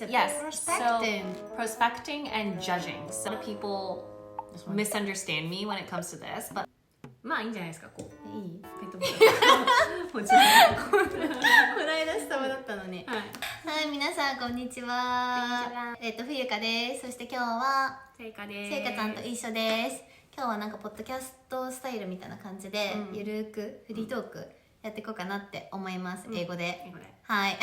Yes, Prospecting. so prospecting and judging. So people misunderstand me when it comes to this, but まあいいんじゃないですか、こう。いいペットボトル。もちろん。この間スタバだったのに。はい。はい、皆さんこんにちは。冬香です。そして今日はせいかです。せいかちゃんと一緒です。今日はなんかポッドキャストスタイルみたいな感じで、ゆるーくフリートークやっていこうかなって思います。英語で。英語で。はい。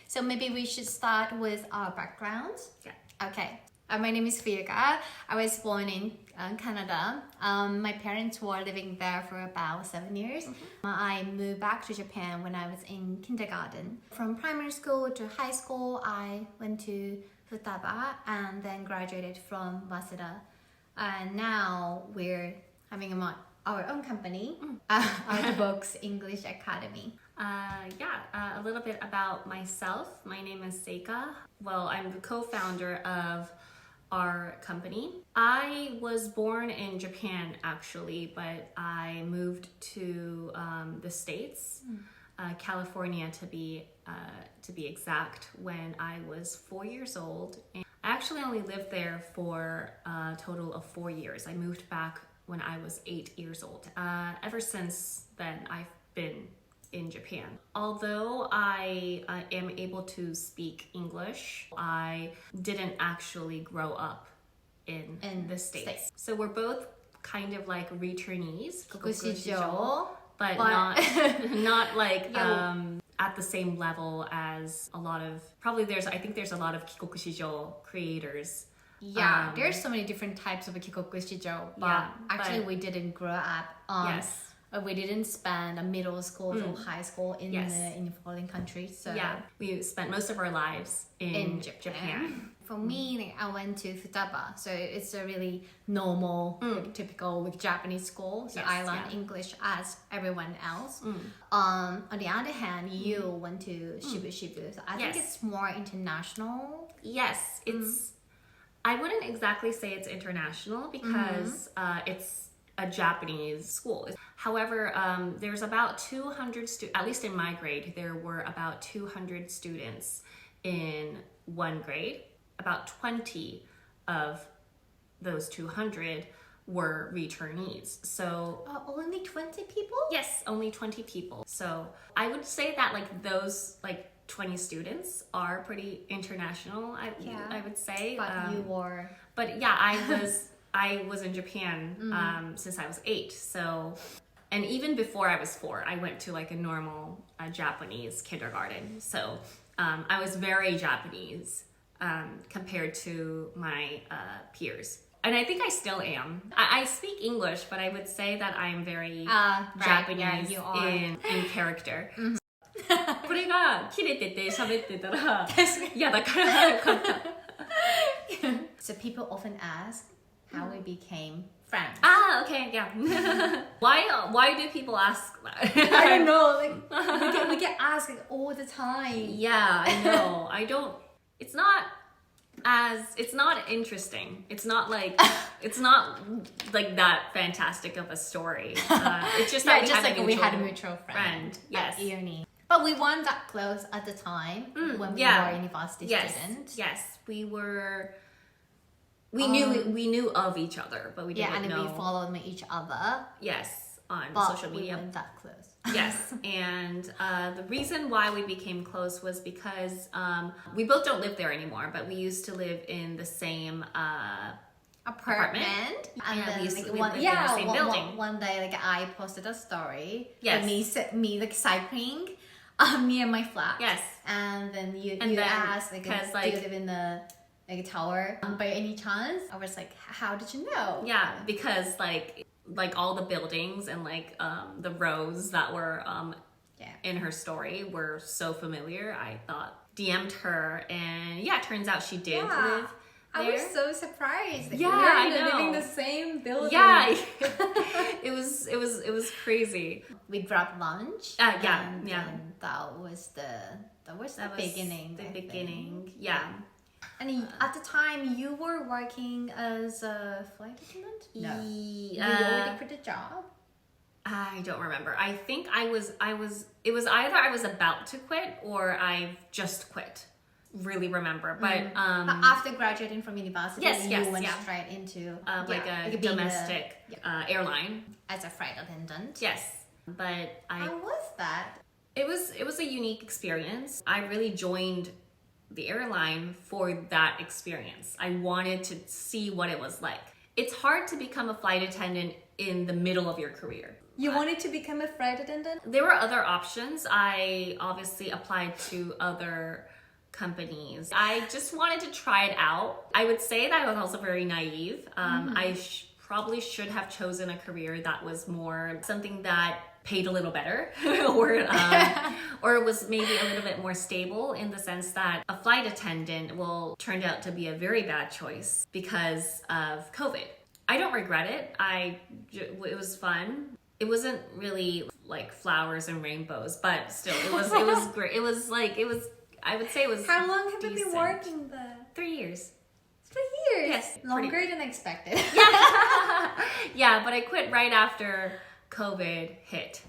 So maybe we should start with our backgrounds. Yeah. Okay. My name is Fuyuka. I was born in Canada. My parents were living there for about 7 years. I moved back to Japan when I was in kindergarten. From primary school to high school, I went to Futaba and then graduated from Waseda. And now we're having our own company, Out of Books English Academy. A little bit about myself. My name is Seika. Well, I'm the co-founder of our company. I was born in Japan actually, but I moved to the States, California to be exact, when I was 4 years old. And I actually only lived there for a total of 4 years. I moved back when I was 8 years old. Ever since then, I've been in Japan. Although I am able to speak English, I didn't actually grow up in the States. So we're both kind of like returnees, 国史上 but not like at the same level as a lot of, I think there's a lot of Kikoku Shijo creators. Yeah, there's so many different types of Kikoku Shijo, but actually we didn't grow up on, we didn't spend a middle school or high school in the foreign countries. So yeah, we spent most of our lives in Japan. For me, I went to Futaba, so it's a really normal, typical Japanese school. So I learned English as everyone else. On the other hand, you went to Shibu Shibu, so I think it's more international. Yes, it's. I wouldn't exactly say it's international because it's a Japanese school. However, there's about 200 students, at least in my grade, there were about 200 students in one grade. About 20 of those 200 were returnees. So only 20 people? Yes, only 20 people. So I would say that like those 20 students are pretty international, I would say. But you were. But yeah, I was in Japan since I was 8. So, and even before I was 4, I went to like a normal Japanese kindergarten. So I was very Japanese compared to my peers. And I think I still am. I speak English, but I would say that I'm very Japanese in character. これが切れてて喋ってたら嫌だからよかった。So people often ask how we became friends. Okay, yeah. Why do people ask that? I don't know. Like we get asked all the time. Yeah, I know. It's not interesting. It's not like that fantastic of a story. It's just that we had a mutual friend. Yes. At uni. But we weren't that close at the time when we were university students. Yes, we were. We knew of each other, but we didn't know. We followed each other. Yes, on but social media. We weren't that close. Yes, and the reason why we became close was because we both don't live there anymore, but we used to live in the same apartment. And then we lived in the same building. One day, I posted a story. Yes. Me cycling near my flat. Yes. And then you asked, do you live in the tower by any chance? I was like, how did you know? Yeah, because all the buildings and the rows that were in her story were so familiar. I DM'd her, and it turns out she did live there. I was so surprised. I know. Living in the same building. Yeah, it was crazy. We grabbed lunch. And that was the beginning. The beginning, yeah. And at the time, you were working as a flight attendant? No. You already quit the job? I don't remember. I think it was either I was about to quit or I just quit. really remember. But After graduating from university, Yes, you yes, went yeah. straight into like a being domestic airline. as a flight attendant. Yes, but How was that? it was a unique experience. I really joined the airline for that experience. I wanted to see what it was like. It's hard to become a flight attendant in the middle of your career. You wanted to become a flight attendant? There were other options. I obviously applied to other companies. I just wanted to try it out. I would say that I was also very naive. I probably should have chosen a career that was more something that paid a little better or was maybe a little bit more stable, in the sense that a flight attendant turned out to be a very bad choice because of COVID. I don't regret it. It was fun. It wasn't really like flowers and rainbows, but still, it was great. I would say it was. How long have you been decent. working there? 3 years. 3 years. Yes, Longer than expected. Yeah, but I quit right after COVID hit.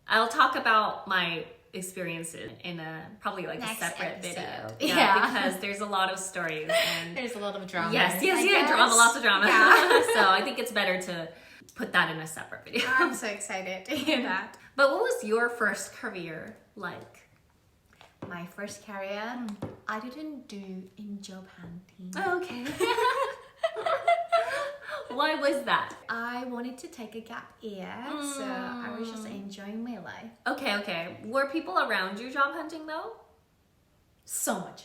I'll talk about my experiences in probably like Next a separate episode. video. Yeah. Because there's a lot of stories and There's a lot of drama. yes, I guess. drama, lots of drama. Yeah. So I think it's better to put that in a separate video. I'm so excited to hear that. But what was your first career like? My first career, I didn't do in job hunting. Okay. Why was that? I wanted to take a gap year, so I was just enjoying my life. Okay. Were people around you job hunting though? So much.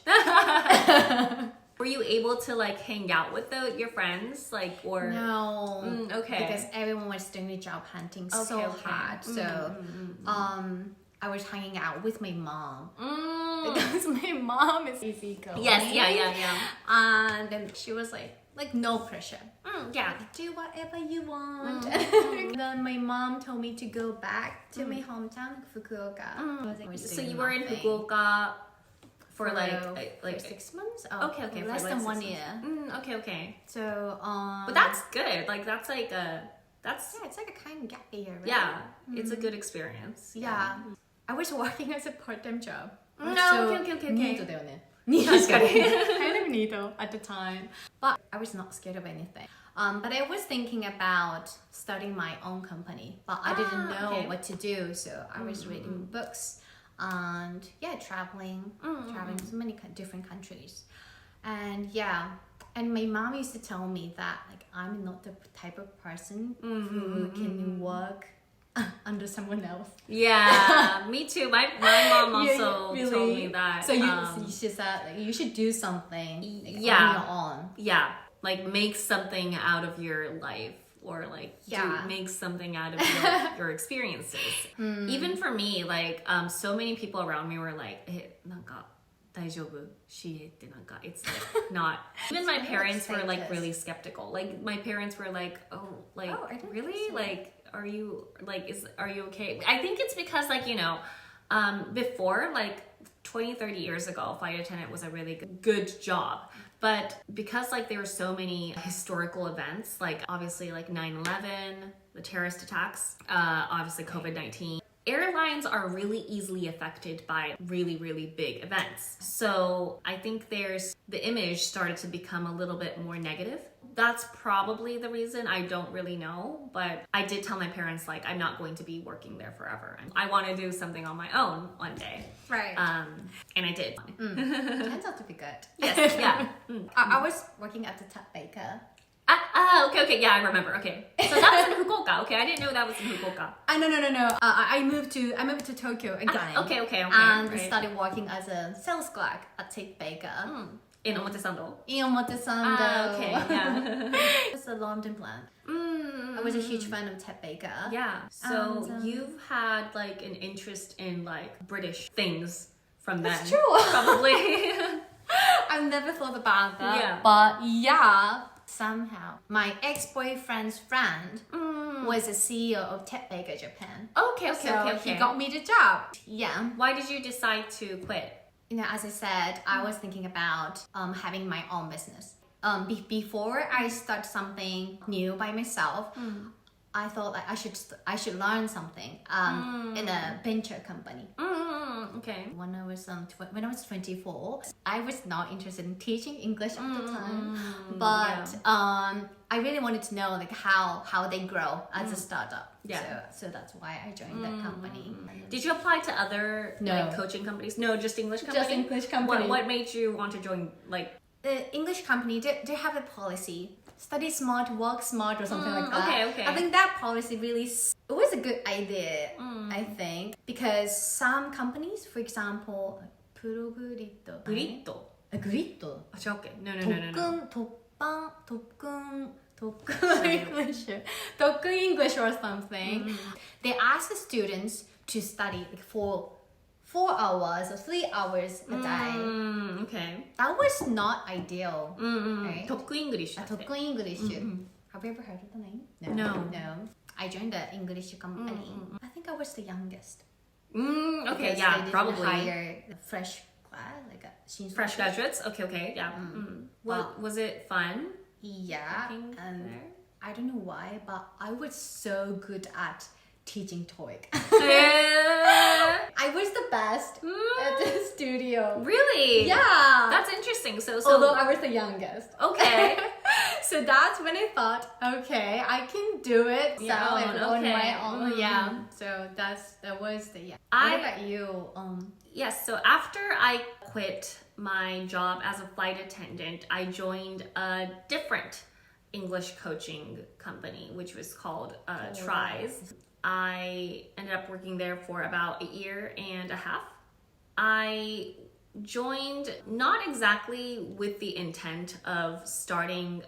Were you able to like hang out with your friends, like, or No. okay. Because everyone was doing the job hunting so Okay. hard. So, I was hanging out with my mom. Mm. Because my mom is easy going. Yes, yeah. And then she was like no pressure. Yeah. Do whatever you want. Then my mom told me to go back to my hometown, Fukuoka. I was So doing you were in nothing Fukuoka for for like 6 months. okay, for less like than 6 1 months. year. Okay. So But that's good. Like that's like that's yeah, it's like a kind of gap year, right? yeah, it's a good experience. Yeah. I was working as a part-time job. No, okay. ニートだよね。確かに。 kind of needle at the time. But I was not scared of anything. But I was thinking about starting my own company, but I didn't know okay. what to do. So I was reading books and traveling to many different countries. And and my mom used to tell me that like I'm not the type of person who can work under someone else. Yeah, me too. My mom also Yeah, told really? me that. So she said like you should do something like, yeah. on your own. Yeah, like make something out of your life, or like make something out of your experiences. Even for me, like so many people around me were like, "なんか大丈夫?しってなんか it's like not." Even my parents were like really skeptical. Like my parents were like, "Oh, like I don't really? think so. Like are you okay?" I think it's because like before like 20-30 years ago, flight attendant was a really good job. But because like there were so many historical events, like obviously like 9/11, the terrorist attacks, obviously COVID-19, airlines are really easily affected by really, really big events. So I think the image started to become a little bit more negative. That's probably the reason. I don't really know, but I did tell my parents like I'm not going to be working there forever. I want to do something on my own one day. Right. And I did. Turns out to be good. Yes, yeah. I was working at the Tap Baker. Okay, yeah, I remember. Okay, so that was in Fukuoka. Okay, I didn't know that was in Fukuoka. No. I moved to Tokyo again. Okay. And right. started working as a sales clerk at Tap Baker. In Omotesando. In Omotesando. Okay, yeah. It's a London plant. I was a huge fan of Tap Baker. Yeah. So And, you've had like an interest in like British things from then. That's true. Probably. I've never thought about that. Yeah. But somehow my ex-boyfriend's friend was a CEO of Tap Baker Japan. Okay. So he got me the job. Yeah. Why did you decide to quit? As I said, I was thinking about having my own business. Before I start something new by myself, I thought like I should learn something in a venture company. Okay. When I was 24, I was not interested in teaching English at the time, but I really wanted to know like how they grow as a startup. Yeah. So that's why I joined that company. Did you apply to other No. like coaching companies? No, just English company. Just English company. What made you want to join? Like, The English company, they have a policy. Study smart, work smart, or something like that. okay. I think that policy really, it was a good idea, I think. Because some companies, for example, 프로그리터. Gritto. Gritto. Okay. No. 독근 English or something. They ask the students to study like for 4 hours or 3 hours a day. Okay. That was not ideal, right? 독구 English. 독근 English. Have you ever heard of the name? No. I joined the English company. I think I was the youngest. Okay. Because Yeah. they didn't Probably. hire the fresh grad, like a Fresh graduates. Okay. Yeah. What was it fun? Yeah, Working and there? I don't know why, but I was so good at teaching TOEIC. I was the best at the studio. Really? Yeah. That's interesting. So Although I was the youngest. okay. So that's when I thought, okay, I can do it. So Yeah, on okay. my own. Yeah. So that was the What about you? Yes, so after I quit my job as a flight attendant, I joined a different English coaching company, which was called Tries. I ended up working there for about 1.5 years. I joined not exactly with the intent of starting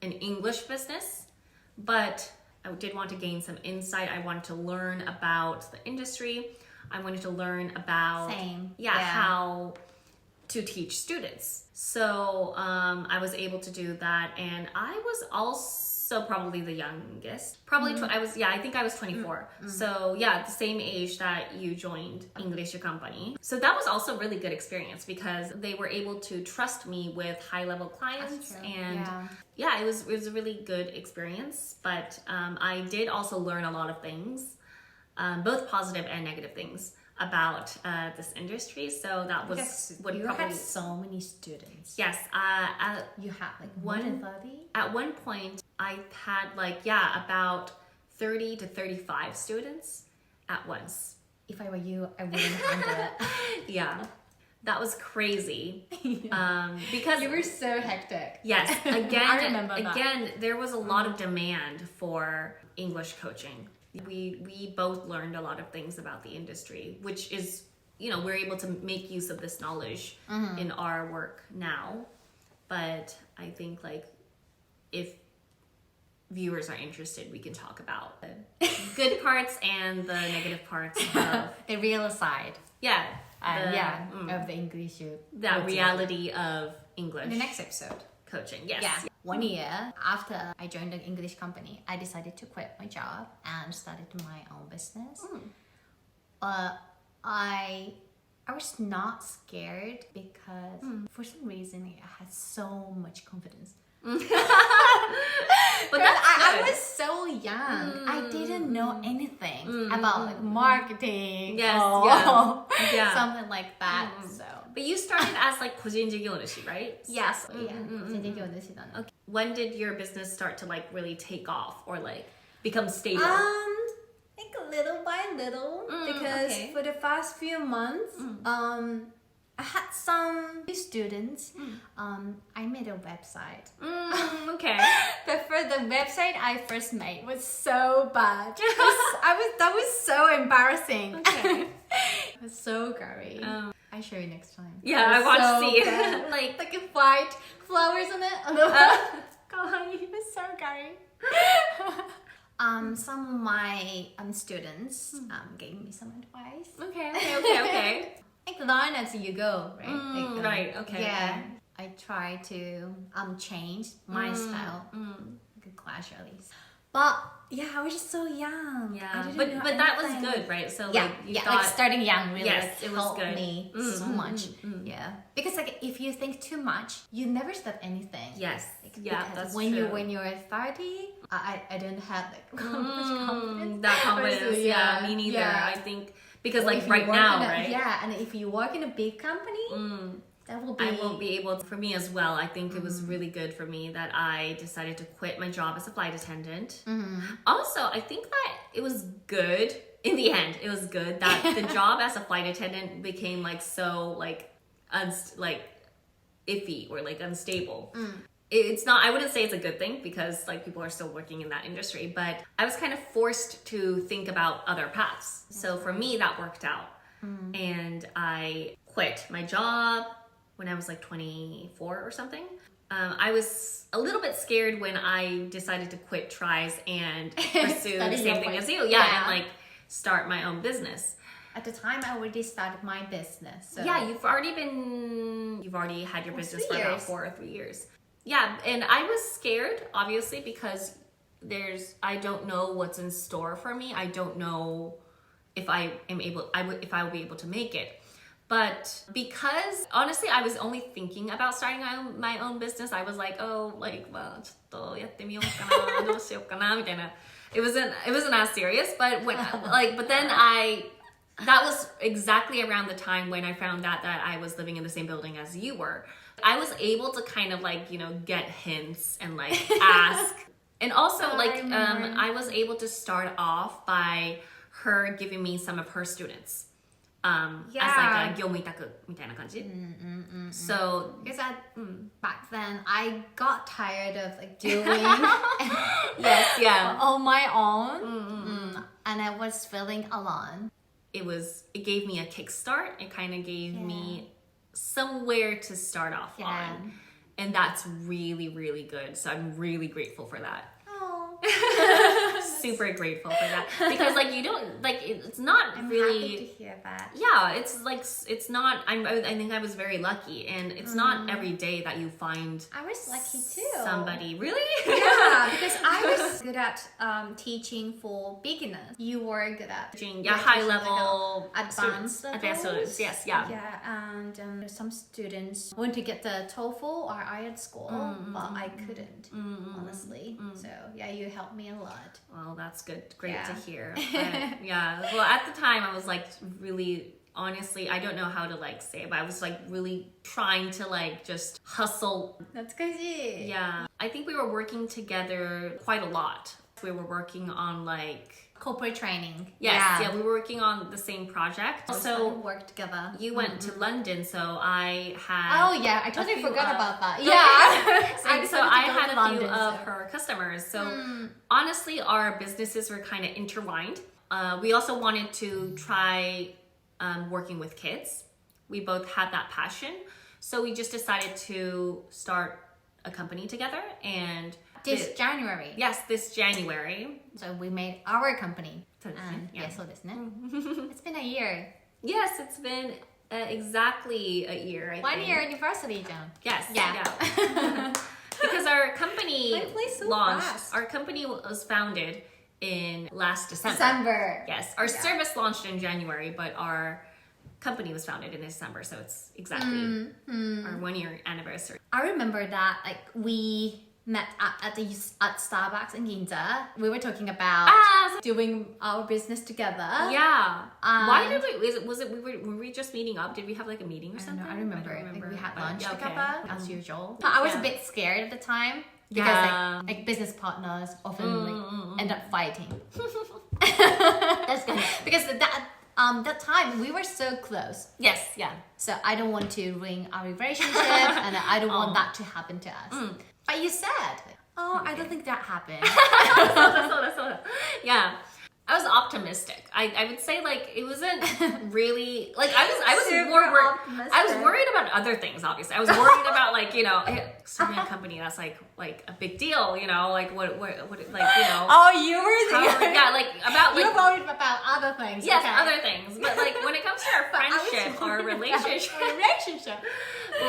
an English business, but I did want to gain some insight. I wanted to learn about the industry. I wanted to learn about how to teach students. So I was able to do that, and I was also probably the youngest. Probably I think I was 24. So yeah, the same age that you joined English company. So that was also a really good experience because they were able to trust me with high level clients, and it was a really good experience. But I did also learn a lot of things. Both positive and negative things about this industry. So that was what you probably had so many students. Yes. You had like more than 30? At one point, I had about 30 to 35 students at once. If I were you, I wouldn't handle it. Yeah. That was crazy. Because you were so hectic. Yes. Again, I remember that. Again, there was a lot of demand for English coaching. We both learned a lot of things about the industry, which is, we're able to make use of this knowledge in our work now. But I think if viewers are interested, we can talk about the good parts and the negative parts of the real side. Yeah. Of the English. The reality of English. In the next episode. Coaching, yes. Yeah. 1 year after I joined the English company, I decided to quit my job and started my own business. I was not scared because for some reason I had so much confidence. But I was so young. I didn't know anything about marketing or something like that. So. But you started as 個人事業主, right? Yes. Okay. When did your business start to really take off or become stable? Like little by little, because for the first few months, I had some students. I made a website. Okay. But for the website I first made was so bad. That was so embarrassing. Okay. It was so gory. I'll show you next time. Yeah, I want to see. Like white flowers on it. It was so gory. Some of my students gave me some advice. Okay. Like learn as you go, right? Right. Okay. Yeah. Okay. I try to change my style gradually. But yeah, I was just so young. Yeah, but that was good, right? So you thought, starting young really it was helped good. me so much. Yeah, because if you think too much, you never start anything. Yes, Because that's when true. when you're 30, I don't have like much confidence. That confidence, So, yeah, me neither. yeah. I think because Well, like if you right work now, in a- right? Yeah, and if you work in a big company, that will be. I won't be able to, for me as well. I think it was really good for me that I decided to quit my job as a flight attendant. Also, I think that it was good in the end. It was good that the job as a flight attendant became like so like like iffy or like unstable. It's not, I wouldn't say it's a good thing because like people are still working in that industry, but I was kind of forced to think about other paths. So for me, that worked out. And I quit my job when I was like 24 or something. I was a little bit scared when I decided to quit TRIZE and pursue the Study same your thing way. as you. Yeah. And like start my own business. At the time, I already started my business. So. Yeah, you've already had your business for 3 about years. 4 or 3 years. Yeah, and I was scared, obviously, because I don't know what's in store for me. I don't know if I will be able to make it. But because honestly, I was only thinking about starting my own business. I was like, oh, like, well, ちょっとやってみようかな、どうしようかなみたいな. It wasn't as serious, but but then that was exactly around the time when I found out that I was living in the same building as you were. I was able to kind of like, get hints and like ask. And also I was able to start off by her giving me some of her students. As like a 業務委託みたいな感じ. So Because back then, I got tired of like doing yes, yeah. on my own. And I was feeling alone. It gave me a kickstart. It kind of gave me somewhere to start off on. And that's really, really good. So I'm really grateful for that. Oh, Super grateful for that. Because like you don't, like it's not I'm really... happy to hear that. Yeah, it's like, it's not, I think I was very lucky. And it's not every day that you find I was lucky too. somebody. Really? Yeah, because I was good at teaching for beginners. You were good at high level advanced students. Advanced levels. students, yes, yeah. Yeah, and some students want to get the TOEFL or IELTS score, but I couldn't, honestly. So yeah, you helped me a lot. Well, that's good. Great Yeah. to hear. But, yeah. Well, at the time, I was like really, honestly, I don't know how to like say it, but I was like really trying to like just hustle. That's crazy. Yeah. I think we were working together quite a lot. We were working on like... Corporate training. Yes, we were working on the same project. So Also, work together. you went to London, so I had... Oh yeah, I totally few forgot of- about that. Yeah. I So decided to I go had to a London, few of so- her customers. So honestly, our businesses were kind of intertwined. We also wanted to try working with kids. We both had that passion. So we just decided to start a company together. And This January. yes, this January. So we made our company. そうですね。 And Yeah. yeah, so this It's been a year. Yes, it's been exactly a year, I 1 think. year anniversary, John. Yes. Yeah. Because our company Time flies so launched, fast. our company was founded in last December. December. Yes, our service launched in January, but our company was founded in December, so it's exactly our 1 year anniversary. I remember that like we met at Starbucks in Ginza. We were talking about doing our business together. Yeah. Why did were we just meeting up? Did we have like a meeting or I don't something? know. I remember. don't Like, we had but- lunch yeah, okay. together as usual. But I was a Yeah. bit scared at the time because Yeah. like business partners often like end up fighting. That's good. Because that time we were so close. Yes, yeah. So I don't want to ruin our relationship and I don't want that to happen to us. But you said, oh, I don't think that happened. Yeah. I was optimistic. I would say like it wasn't really like I was Super more optimistic. I was worried about other things. Obviously, I was worried about like starting a company that's like a big deal. Like what like Oh, you were yeah, like about like You're worried about other things. yes, okay. other things. But like when it comes to our friendship, our relationship, relationship.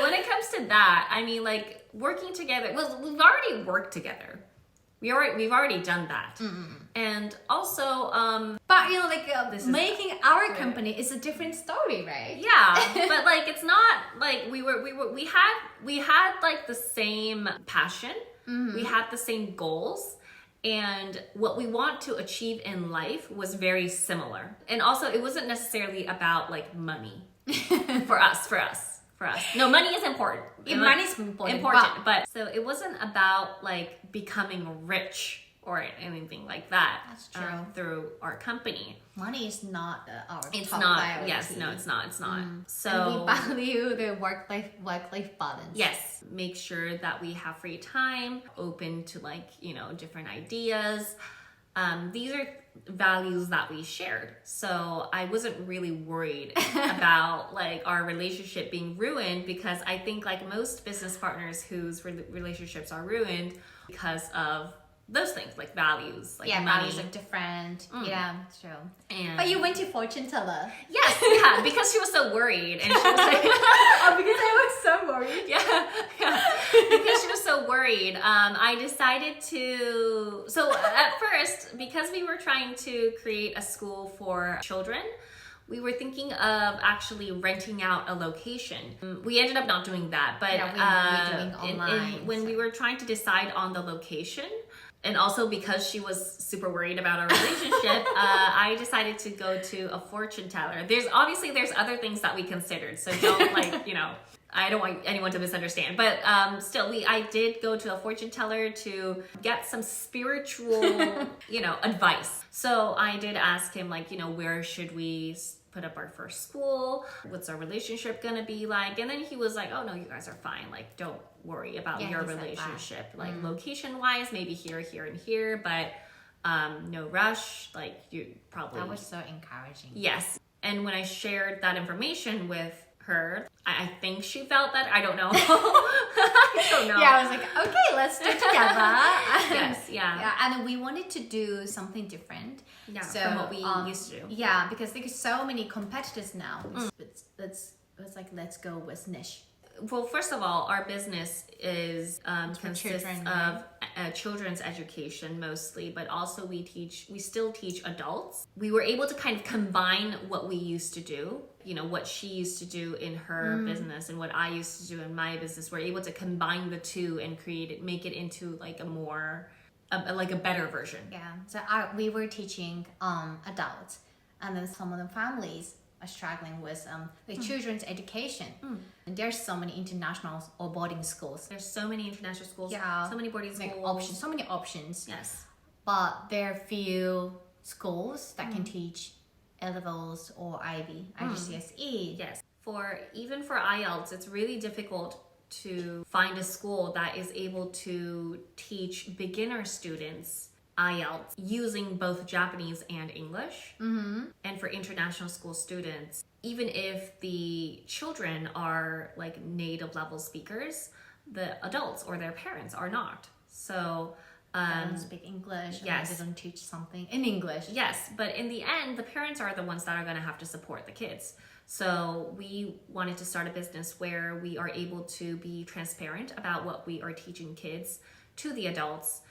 when it comes to that, I mean like working together. Well, we've already worked together. We've already done that. And also, But like This is making our company is a different story, right? yeah, but like it's not like we had like the same passion. We had the same goals, And what we want to achieve in life was very similar. And also, it wasn't necessarily about like money for us. No, money is important. Money is important. But so it wasn't about like becoming rich or anything like that. That's true. Through our company. Money is not our It's top not. priority. Yes, no, it's not. It's not. So And we value the work-life balance. yes, make sure that we have free time, open to like, different ideas. These are values that we shared. So I wasn't really worried about like our relationship being ruined, because I think like most business partners whose relationships are ruined because of those things, like values, like money. Values are different. Yeah, true. And But you went to fortune teller. yes, yeah, because she was so worried, and she was like, Oh, because I was so worried. yeah, because she was so worried. I decided to. So at first, because we were trying to create a school for children, we were thinking of actually renting out a location. We ended up not doing that, but we're doing online. when we were trying to decide on the location, and also because she was super worried about our relationship, I decided to go to a fortune teller. There's other things that we considered, so don't I don't want anyone to misunderstand. But still, I did go to a fortune teller to get some spiritual, advice. So I did ask him, where should we put up our first school? What's our relationship gonna be like? And then he was like, oh no, you guys are fine. Like, don't worry about your relationship. Like location wise, maybe here, and here, but no rush. Like you probably. That was so encouraging. Yes. And when I shared that information with her, I think she felt that. I don't know. I don't know. Yeah, I was like, okay, let's do it together. Yes, yeah. And we wanted to do something different. Yeah, so, from what we used to do. Yeah, because there's so many competitors now. Let's go with niche. Well, first of all, our business consists children, of children's education mostly, but also we still teach adults. We were able to kind of combine what we used to do, what she used to do in her business and what I used to do in my business. We're able to combine the two and make it into like a better version. Yeah, so we were teaching adults, and then some of the families are struggling with children's education. And there's so many international or boarding schools. There's so many international schools, Yeah. so many boarding schools. So many options. Yes. But there are few schools that can teach A-levels or IB, IGCSE. Yes. Even for IELTS, it's really difficult to find a school that is able to teach beginner students IELTS using both Japanese and English. And for international school students, even if the children are like native level speakers, the adults or their parents are not. So They don't speak English. yes. Or they don't teach something in English. yes, but in the end, the parents are the ones that are going to have to support the kids. So we wanted to start a business where we are able to be transparent about what we are teaching kids to the adults.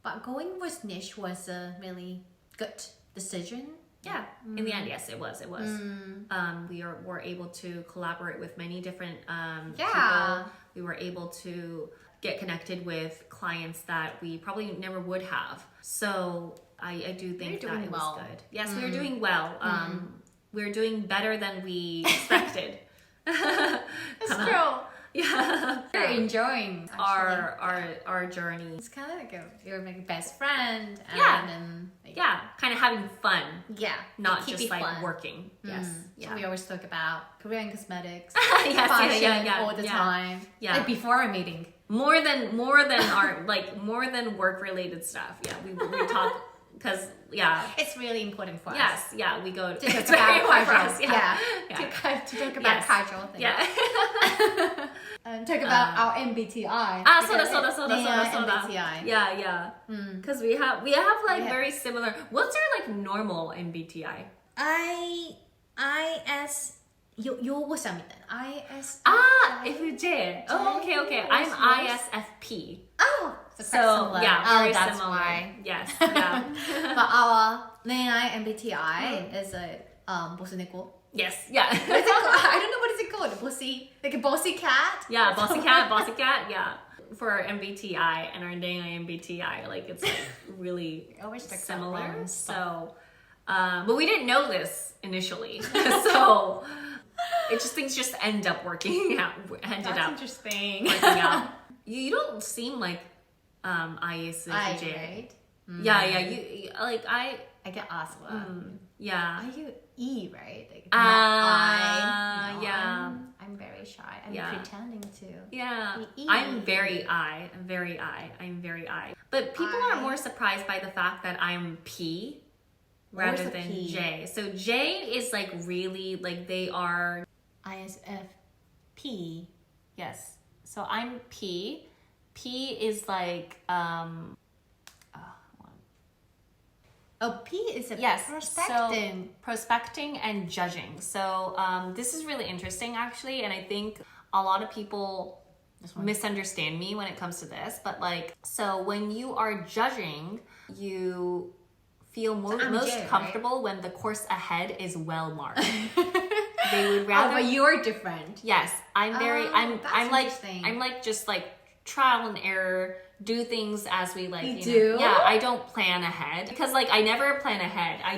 But going with niche was a really good decision. Yeah, in the end, yes, it was. We were able to collaborate with many different people. We were able to get connected with clients that we probably never would have. So I do think that it was good. Yes, we were doing well. We're doing better than we expected. That's true. Yeah, We're enjoying our journey. It's kind of like you're my best friend. And Yeah. then, like, Yeah, kind of having fun, yeah. not keep just it like fun. working. Yes, So yeah. we always talk about Korean cosmetics, Yes, fashion yeah, all the yeah. time. Yeah. Like before our meeting. More than our more than work related stuff. Yeah, we talk because It's really important for us. yes, yeah, we go To talk it's very about important for us, casual. yeah. To talk about Yes. casual things. Yeah. And talk about our MBTI. So MBTI. Yeah. Because we have like very similar. What's your like normal MBTI? IS 요거사입니다. IS. FJ. Oh, okay. I'm ISFP. Oh, so, So quite similar. yeah, very that's similar. why. Yes. Yeah. But our恋愛 MBTI is a bossy neko. yes. Yeah. What is it called? I don't know what is it called. Bossy, like a bossy cat. Yeah, bossy cat, yeah. for MBTI and our Dang MBTI, like it's like really always like similar. So, but we didn't know this initially, so things just end up working out. That's interesting. Working out. You don't seem like ISFJ. Right? Yeah. You like I get asked a lot. Yeah. Are you E, right? Like, not I. No, Yeah. I'm very shy. I'm Yeah. pretending to. Yeah. E. I'm very I. I'm very I. But people are more surprised by the fact that I'm P rather than P? J. So J is like really like they are. ISFP. Yes. So I'm P. P is like Oh, P is a yes, prospecting. So prospecting and judging. So this is really interesting actually, and I think a lot of people misunderstand me when it comes to this. But like, so when you are judging, you feel most J, comfortable when the course ahead is well marked. They would rather. But you're different. Yes, I'm very. I'm like interesting. I'm like just like trial and error. Do things as we like. You do? Know. Yeah, I don't plan ahead because like I never plan ahead. I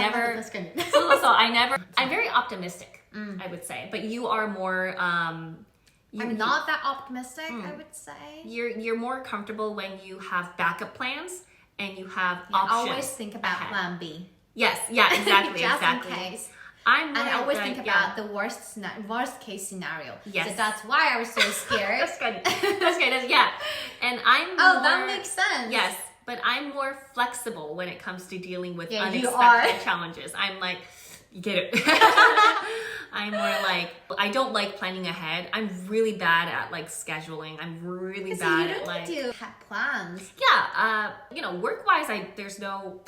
never. That's good. so I never. I'm very optimistic. I would say, but you are more. I'm not that optimistic. I would say. You're more comfortable when you have backup plans and you have I options. always think about ahead. plan B. Yes. Yeah. Exactly. Just exactly. in case. And I always like, think about the worst case scenario. Yes. So that's why I was so scared. That's good. That's good. Yeah. And I'm that makes sense. Yes. But I'm more flexible when it comes to dealing with you unexpected challenges. I'm like, you get it. I'm more like, I don't like planning ahead. I'm really bad at like scheduling. I'm really bad at like. You have plans. Yeah. Work-wise, there's no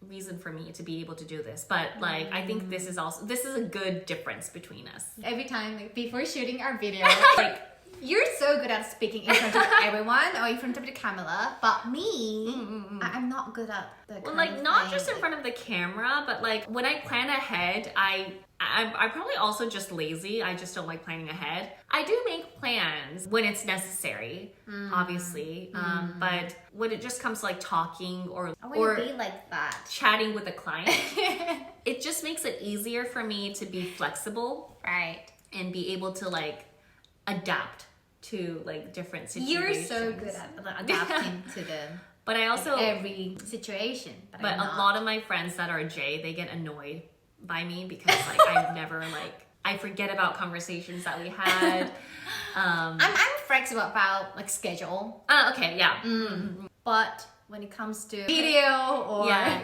reason for me to be able to do this, but like I think this is a good difference between us. Every time, like before shooting our video, like you're so good at speaking in front of everyone or in front of the camera, but me, I'm not good at the not just in front of the camera, but like when I plan ahead, I'm probably also just lazy. I just don't like planning ahead. I do make plans when it's necessary, obviously. But when it just comes to like talking or be like that, chatting with a client, it just makes it easier for me to be flexible, right? And be able to like adapt to like different situations. You're so good at adapting to them. But I also every situation. But a lot of my friends that are J, they get annoyed by me because like I've never like I forget about conversations that we had. I'm flexible about like schedule. Okay, yeah. But when it comes to video or yeah,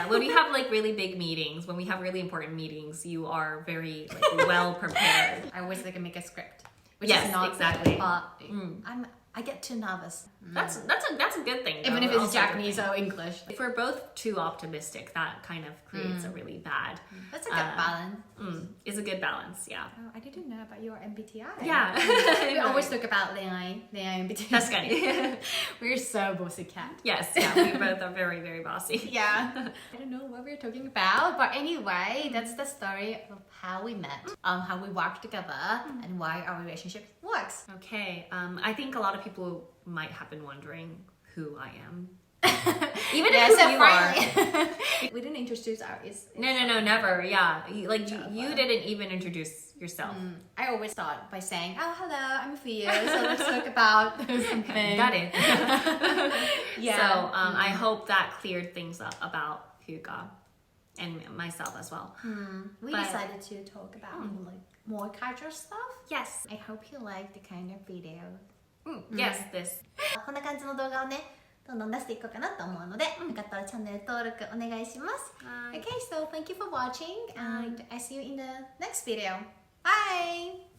when we have like really big meetings, when we have really important meetings, you are very like well prepared. I always like make a script, which yes, is not exactly. Good, but I get too nervous. That's a good thing. Even if it's Japanese or English. If we're both too optimistic, that kind of creates a really bad. That's a good balance. It's a good balance, yeah. Oh, I didn't know about your MBTI. Yeah. We always talk about 恋愛 MBTI. That's good. We're so bossy cat. Yes, yeah, we both are very, very bossy. Yeah. I don't know what we're talking about, but anyway, that's the story of how we met, how we work together, and why our relationship works. Okay, I think a lot of people might have been wondering who I am. Even if who you are. We didn't introduce our No, never. Yeah, you didn't even introduce yourself. I always start by saying, "Oh, hello, I'm Fia. So let's talk about something." Got it. Yeah. So I hope that cleared things up about Hyuga and myself as well. We decided to talk about like more casual stuff. Yes. I hope you like the kind of video. Yes, this. こんな感じの動画をね、どんどん出していこうかなと思うので、よかったらチャンネル登録お願いします。Okay, so thank you for watching and I see you in the next video. Bye!